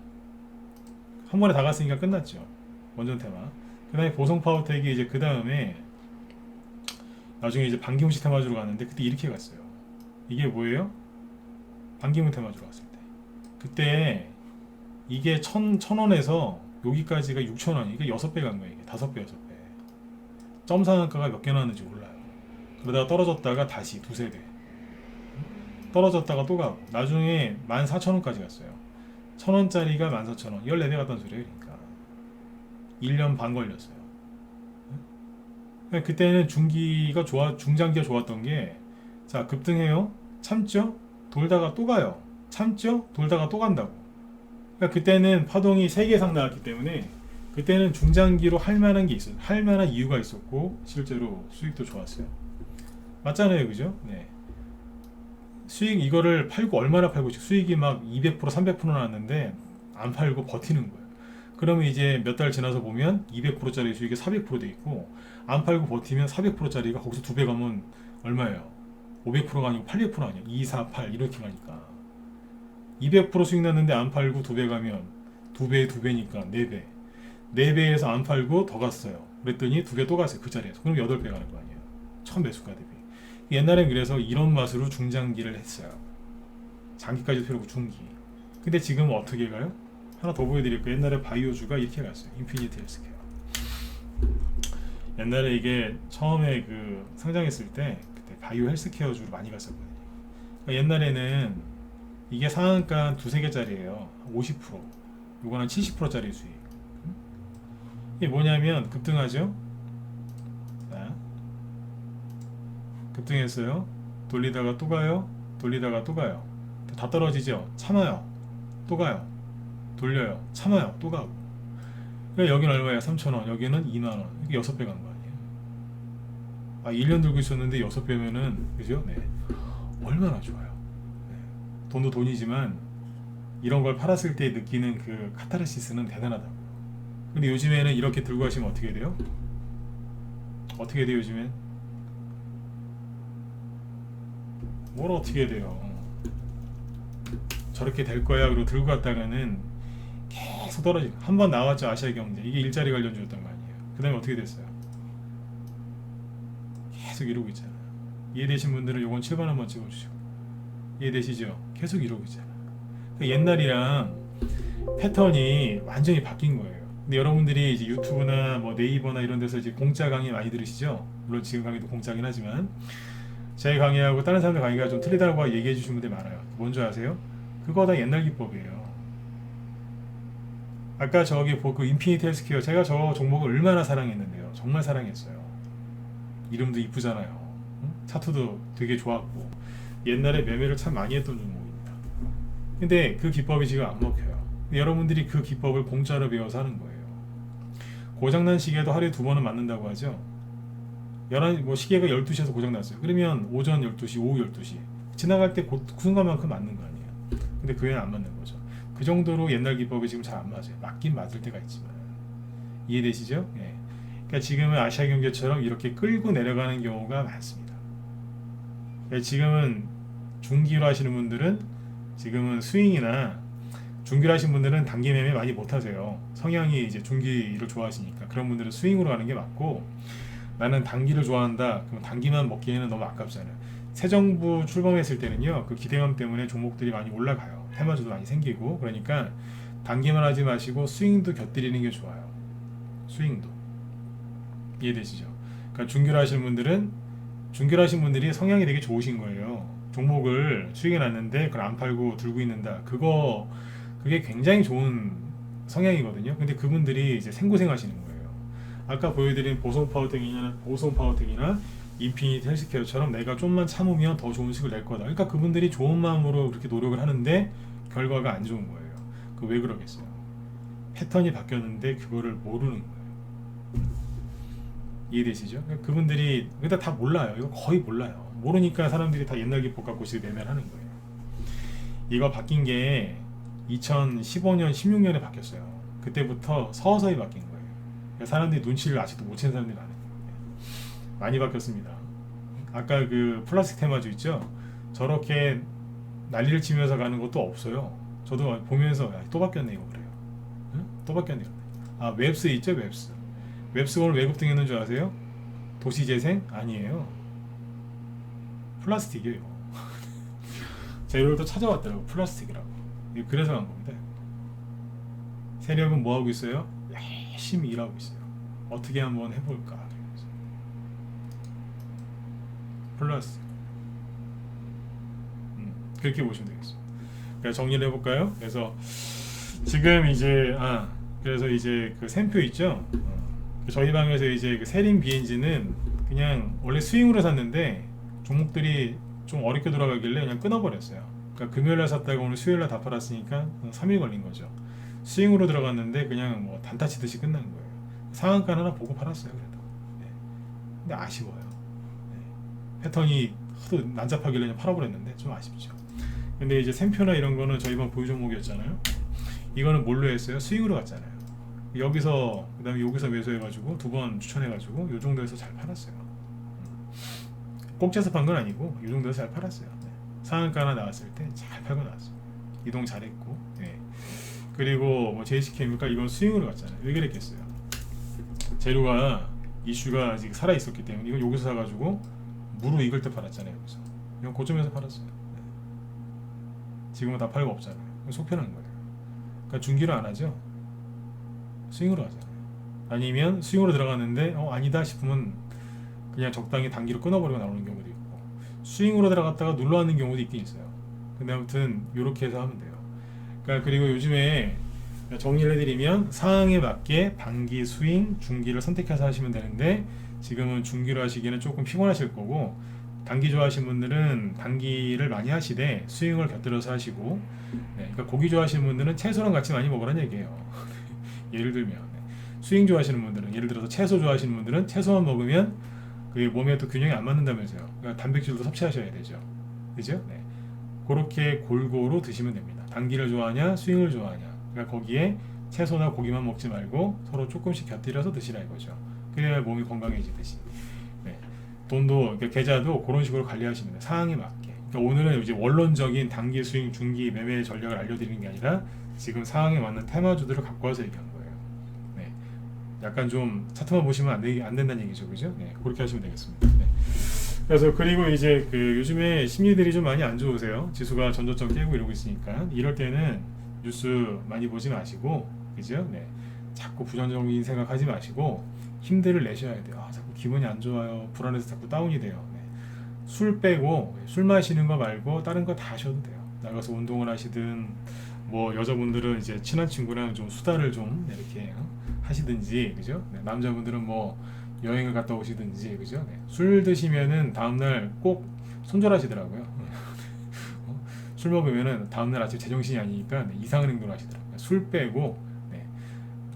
한 번에 다 갔으니까 끝났죠. 원전 테마. 그 다음에 보성파워텍이 이제 그 다음에 나중에 이제 반기문 씨 테마주로 갔는데 그때 이렇게 갔어요. 이게 뭐예요? 반기문 테마주로 갔을 때. 그때 이게 1,000원에서 여기까지가 6,000원. 이게 6배 간 거예요. 이게 5배, 6배. 점 상한가가 몇 개 나왔는지 몰라요. 그러다가 떨어졌다가 다시 2-3배. 떨어졌다가 또 가고. 나중에 14,000원까지 갔어요. 1,000원짜리가 14,000원. 14배 갔다는 소리예요. 그러니까. 1년 반 걸렸어요. 그때는 중장기가 좋았던 게, 자, 급등해요. 참죠? 돌다가 또 가요. 참죠? 돌다가 또 간다고. 그러니까 그때는 파동이 3개 이상 나왔기 때문에 그때는 중장기로 할 만한 게 있어요. 할 만한 이유가 있었고 실제로 수익도 좋았어요. 맞잖아요, 그죠? 네. 수익 이거를 팔고 얼마나 팔고 수익이 막 200% 300% 나왔는데 안 팔고 버티는 거예요. 그러면 이제 몇 달 지나서 보면 200%짜리 수익이 400%돼 있고 안 팔고 버티면 400%짜리가 거기서 2배 가면 얼마예요? 500%가 아니고 800% 아니야. 2, 4, 8 이렇게 가니까 200% 수익 났는데 안 팔고 2배 가면 2배에 2배니까 4배. 4배에서 안 팔고 더 갔어요. 그랬더니 2배 또 갔어요. 그 자리에서. 그럼 8배 가는 거 아니에요. 처음 매수가 대비. 옛날엔 그래서 이런 맛으로 중장기를 했어요. 장기까지도 필요고 중기. 근데 지금 어떻게 가요? 하나 더 보여드릴게요. 옛날에 바이오주가 이렇게 갔어요. 인피니트 헬스케어. 옛날에 이게 처음에 그 상장했을 때 그때 바이오 헬스케어주로 많이 갔었거든요. 그러니까 옛날에는 이게 상한가 2-3개짜리예요. 50%. 요거는 70%짜리 수익. 이게 뭐냐면 급등하죠. 자, 급등했어요. 돌리다가 또 가요. 돌리다가 또 가요. 다 떨어지죠. 참아요. 또 가요. 돌려요. 참아요. 또 가고. 그러니까 여기는 얼마예요? 3,000원. 여기는 2만원. 이게 6배 간 거 아니에요. 아, 1년 들고 있었는데 6배면은, 그죠? 네. 얼마나 좋아요. 네. 돈도 돈이지만, 이런 걸 팔았을 때 느끼는 그 카타르시스는 대단하다고요. 근데 요즘에는 이렇게 들고 가시면 어떻게 돼요? 어떻게 돼요, 요즘엔? 뭘 어떻게 돼요? 저렇게 될 거야. 그리고 들고 갔다가는 계속 떨어지고. 한번 나왔죠, 아시아경제. 이게 일자리 관련주였던 거 아니에요. 그 다음에 어떻게 됐어요? 계속 이러고 있잖아요. 이해되신 분들은 요건 7번 한번 찍어주시고. 이해되시죠? 계속 이러고 있잖아요. 그러니까 옛날이랑 패턴이 완전히 바뀐 거예요. 근데 여러분들이 이제 유튜브나 뭐 네이버나 이런 데서 이제 공짜 강의 많이 들으시죠? 물론 지금 강의도 공짜긴 하지만 제 강의하고 다른 사람들 강의가 좀 틀리다고 얘기해 주시는 분들이 많아요. 뭔지 아세요? 그거 다 옛날 기법이에요. 아까 저기 그 인피니트 헬스케어 제가 저 종목을 얼마나 사랑했는데요. 정말 사랑했어요. 이름도 이쁘잖아요. 응? 차트도 되게 좋았고 옛날에 매매를 참 많이 했던 종목입니다. 근데 그 기법이 지금 안 먹혀요. 여러분들이 그 기법을 공짜로 배워서 하는 거예요. 고장난 시계도 하루에 2번은 맞는다고 하죠. 11, 뭐 시계가 12시에서 고장났어요. 그러면 오전 12시, 오후 12시 지나갈 때 그 순간만큼 맞는 거 아니에요. 근데 그 외에는 안 맞는 거죠. 그 정도로 옛날 기법이 지금 잘 안 맞아요. 맞긴 맞을 때가 있지만. 이해되시죠? 예. 그러니까 지금은 아시아경제처럼 이렇게 끌고 내려가는 경우가 많습니다. 그러니까 지금은 중기로 하시는 분들은 지금은 스윙이나 중기로 하시는 분들은 단기 매매 많이 못 하세요. 성향이 이제 중기를 좋아하시니까 그런 분들은 스윙으로 가는 게 맞고 나는 단기를 좋아한다. 그럼 단기만 먹기에는 너무 아깝잖아요. 새 정부 출범했을 때는요. 그 기대감 때문에 종목들이 많이 올라가요. 테마주도 많이 생기고 그러니까 단기만 하지 마시고 스윙도 곁들이는 게 좋아요. 스윙도. 이해되시죠? 그러니까 중기로 하시는 분들은 중기로 하시는 분들이 성향이 되게 좋으신 거예요. 종목을 수익해 놨는데 그걸 안 팔고 들고 있는다. 그게 굉장히 좋은 성향이거든요. 근데 그분들이 이제 생고생 하시는 거예요. 아까 보여드린 보송파워텍이나 인피니트 헬스케어처럼 내가 좀만 참으면 더 좋은 수익을 낼 거다. 그러니까 그분들이 좋은 마음으로 그렇게 노력을 하는데 결과가 안 좋은 거예요. 그 왜 그러겠어요? 패턴이 바뀌었는데 그거를 모르는 거예요. 이해되시죠? 그러니까 그분들이 일단 다 몰라요. 이거 거의 몰라요. 모르니까 사람들이 다 옛날 기법 갖고 지금 매매를 하는 거예요. 이거 바뀐 게 2015년, 16년에 바뀌었어요. 그때부터 서서히 바뀐 거예요. 그러니까 사람들이 눈치를 아직도 못 채는 사람들이 많아요. 많이 바뀌었습니다. 아까 그 플라스틱 테마주 있죠? 저렇게 난리를 치면서 가는 것도 없어요. 저도 보면서 또 바뀌었네 이거 그래요. 응? 또 바뀌었네. 아 웹스 있죠? 웹스 오늘 왜 급등했는 줄 아세요? 도시재생? 아니에요. 플라스틱이에요. 제가 이걸 또 찾아왔더라고. 플라스틱이라고. 그래서 간 겁니다. 세력은 뭐 하고 있어요? 열심히 일하고 있어요. 어떻게 한번 해볼까? 플라스틱. 그렇게 보시면 되겠습니다. 그래서 정리를 해볼까요? 그래서 지금 이제 그래서 이제 그 샘표 있죠? 저희 방에서 이제 그 세림 BNG는 그냥 원래 스윙으로 샀는데 종목들이 좀 어렵게 돌아가길래 그냥 끊어버렸어요. 그러니까 금요일날 샀다가 오늘 수요일날 다 팔았으니까 3일 걸린 거죠. 스윙으로 들어갔는데 그냥 뭐 단타 치듯이 끝난 거예요. 상한가 하나 보고 팔았어요. 그래도. 네. 근데 아쉬워요. 네. 패턴이 하도 난잡하길래 그냥 팔아버렸는데 좀 아쉽죠. 근데 이제 샘표나 이런 거는 저희 방 보유 종목이었잖아요. 이거는 뭘로 했어요? 스윙으로 갔잖아요. 여기서 그다음에 여기서 매수해가지고 두 번 추천해가지고 요 정도에서 잘 팔았어요. 꼭지에서 판 건 아니고 이 정도에서 잘 팔았어요. 네. 상한가 하나 나왔을 때 잘 팔고 나왔어요. 이동 잘했고. 네. 그리고 뭐 JC케미칼 이건 스윙으로 갔잖아요. 왜 그랬겠어요? 재료가 이슈가 아직 살아 있었기 때문에 이건 여기서 사가지고 무르익을 때 팔았잖아요. 여기서 이건 고점에서 팔았어요. 네. 지금은 다 팔고 없잖아요. 속편한 거예요. 그러니까 중기로 안 하죠. 스윙으로 하잖아요. 아니면 스윙으로 들어갔는데 아니다 싶으면 그냥 적당히 단기로 끊어버리고 나오는 경우도 있고, 스윙으로 들어갔다가 눌러앉는 경우도 있긴 있어요. 근데 아무튼 이렇게 해서 하면 돼요. 그러니까 그리고 요즘에 정리를 해드리면 상황에 맞게 단기, 스윙, 중기를 선택해서 하시면 되는데, 지금은 중기로 하시기에는 조금 피곤하실 거고, 단기 좋아하시는 분들은 단기를 많이 하시되 스윙을 곁들여서 하시고, 네, 그러니까 고기 좋아하시는 분들은 채소랑 같이 많이 먹으라는 얘기예요. 예를 들면 스윙 좋아하시는 분들은, 예를 들어서 채소 좋아하시는 분들은 채소만 먹으면 그게 몸에 또 균형이 안 맞는다면서요. 그러니까 단백질도 섭취하셔야 되죠. 그죠? 네. 그렇게 골고루 드시면 됩니다. 단기를 좋아하냐 스윙을 좋아하냐, 그러니까 거기에 채소나 고기만 먹지 말고 서로 조금씩 곁들여서 드시라 이거죠. 그래야 몸이 건강해지듯이. 네. 돈도, 계좌도 그런 식으로 관리하시면 돼요. 상황에 맞게. 그러니까 오늘은 이제 원론적인 단기, 스윙, 중기 매매 전략을 알려드리는 게 아니라 지금 상황에 맞는 테마주들을 갖고 와서 얘기한 거예요. 네. 약간 좀 차트만 보시면 안 된다는 얘기죠, 그죠? 네. 그렇게 하시면 되겠습니다. 네. 그래서 그리고 이제 그 요즘에 심리들이 좀 많이 안 좋으세요. 지수가 전저점 깨고 이러고 있으니까 이럴 때는 뉴스 많이 보지 마시고, 그죠? 네. 자꾸 부정적인 생각하지 마시고 힘들을 내셔야 돼요. 자꾸 기분이 안 좋아요. 불안해서 자꾸 다운이 돼요. 네. 술 빼고, 술 마시는 거 말고 다른 거 다 하셔도 돼요. 나가서 운동을 하시든, 뭐 여자분들은 이제 친한 친구랑 좀 수다를 좀 이렇게 하시든지, 그죠? 네. 남자분들은 뭐 여행을 갔다 오시든지, 그죠? 네. 술 드시면은 다음날 꼭 손절하시더라고요. 술 먹으면은 다음날 아침 제정신이 아니니까 이상한 행동을 하시더라고요. 술 빼고, 네.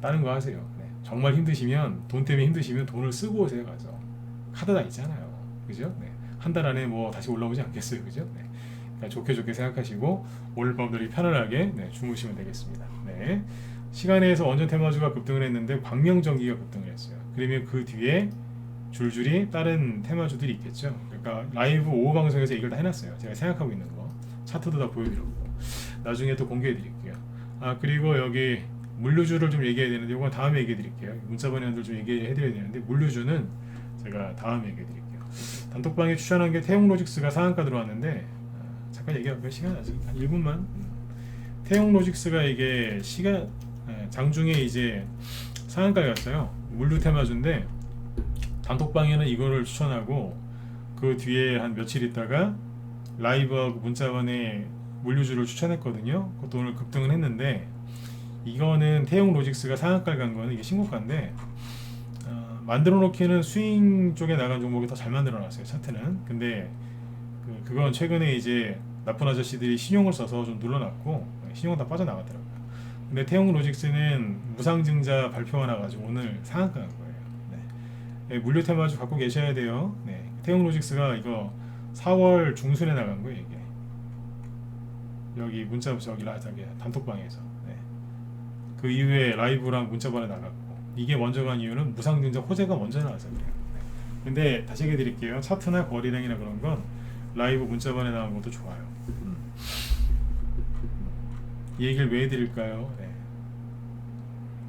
다른 거 하세요. 네. 정말 힘드시면, 돈 때문에 힘드시면 돈을 쓰고 오세요. 가서 카드 다 있잖아요. 그죠? 네. 한 달 안에 뭐 다시 올라오지 않겠어요. 그죠? 네. 그러니까 좋게 생각하시고 오늘 밤들이 편안하게 주무시면 되겠습니다. 네. 시간에서 원전 테마주가 급등을 했는데 광명전기가 급등을 했어요. 그러면 그 뒤에 줄줄이 다른 테마주들이 있겠죠. 그러니까 라이브 오후 방송에서 이걸 다 해놨어요. 제가 생각하고 있는 거 차트도 다 보여드렸고 나중에 또 공개해드릴게요. 그리고 여기 물류주를 좀 얘기해야 되는데 이건 다음에 얘기해드릴게요. 문자번호들 좀 얘기해드려야 되는데 물류주는 제가 다음에 얘기해드릴게요. 단톡방에 추천한 게 태용로직스가 상한가 들어왔는데, 잠깐 얘기할게요. 시간 아직 한 1분만. 태용로직스가 이게 장중에 이제 상한가에 갔어요. 물류 테마주인데 단톡방에는 이거를 추천하고 그 뒤에 한 며칠 있다가 라이브하고 문자번에 물류주를 추천했거든요. 그것도 오늘 급등을 했는데, 이거는 태용로직스가 상한가를 간 거는 이게 신고가인데, 만들어 놓기는 스윙 쪽에 나간 종목이 더 잘 만들어 놨어요, 차트는. 근데 그건 최근에 이제 나쁜 아저씨들이 신용을 써서 좀 눌러놨고 신용 다 빠져나갔더라고요. 근데 태용로직스는 무상증자 발표가 나가지고 오늘 상한가 간 거예요. 네. 물류 테마주 갖고 계셔야 돼요. 네. 태용로직스가 이거 4월 중순에 나간 거예요, 이게. 여기 문자 저기 단톡방에서. 네. 그 이후에 라이브랑 문자번에 나갔고, 이게 먼저 간 이유는 무상증자 호재가 먼저 나와서 그래요. 네. 근데 다시 얘기해 드릴게요. 차트나 거래량이나 그런 건 라이브 문자번에 나온 것도 좋아요. 이 얘기를 왜 해드릴까요? 네.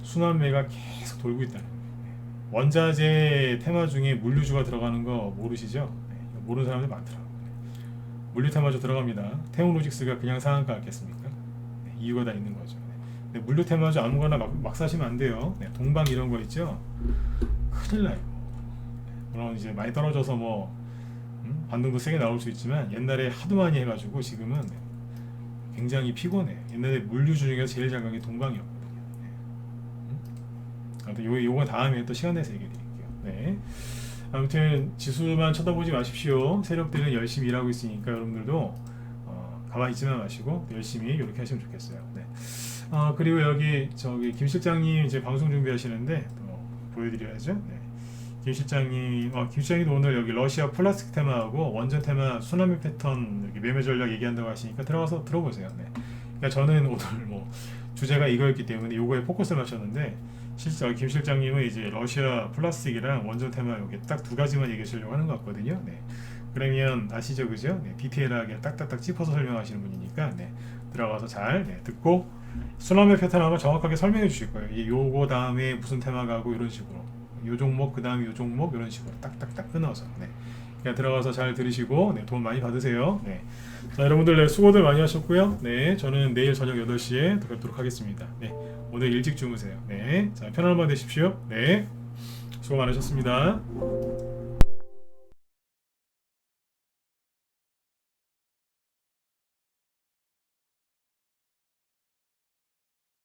순환매가 계속 돌고 있다는 거예요. 네. 원자재 테마 중에 물류주가 들어가는 거 모르시죠? 네. 모르는 사람들 많더라고요. 네. 물류 테마주 들어갑니다. 태용로직스가 그냥 상한가 같겠습니까? 네. 이유가 다 있는 거죠. 네. 물류 테마주 아무거나 막 사시면 안 돼요. 네. 동방 이런 거 있죠? 큰일 나요. 물론 이제 많이 떨어져서 뭐 반등도 세게 나올 수 있지만 옛날에 하도 많이 해가지고 지금은 굉장히 피곤해. 옛날에 물류주 중에서 제일 잘 간 게 동방이었거든요. 아무튼 요건 다음에 또 시간 내서 얘기해 드릴게요. 네. 아무튼 지수만 쳐다보지 마십시오. 세력들은 열심히 일하고 있으니까 여러분들도 가만히 있지만 마시고 열심히 이렇게 하시면 좋겠어요. 네. 그리고 여기 저기 김 실장님 이제 방송 준비하시는데 보여드려야죠. 네. 김 실장님, 김 실장님도 오늘 여기 러시아 플라스틱 테마하고 원전 테마 수나미 패턴 여기 매매 전략 얘기한다고 하시니까 들어가서 들어보세요. 네. 그러니까 저는 오늘 뭐 주제가 이거였기 때문에 요거에 포커스를 맞췄는데 실제 김 실장님은 이제 러시아 플라스틱이랑 원전 테마 여기 딱 두 가지만 얘기하시려고 하는 것 같거든요. 네. 그러면 아시죠, 그죠? 네. 디테일하게 딱딱딱 짚어서 설명하시는 분이니까 네. 들어가서 잘 두고 수나미 패턴 아마 정확하게 설명해 주실 거예요. 요거 다음에 무슨 테마 가고 이런 식으로. 요 종목 그 다음에 요 종목 이런 식으로 딱딱딱 끊어서 그냥 들어가서 잘 들으시고 돈 많이 받으세요. 자, 여러분들 수고들 많이 하셨고요. 저는 내일 저녁 8시에 뵙도록 하겠습니다. 오늘 일찍 주무세요. 자, 편안한 밤 되십시오. 수고 많으셨습니다.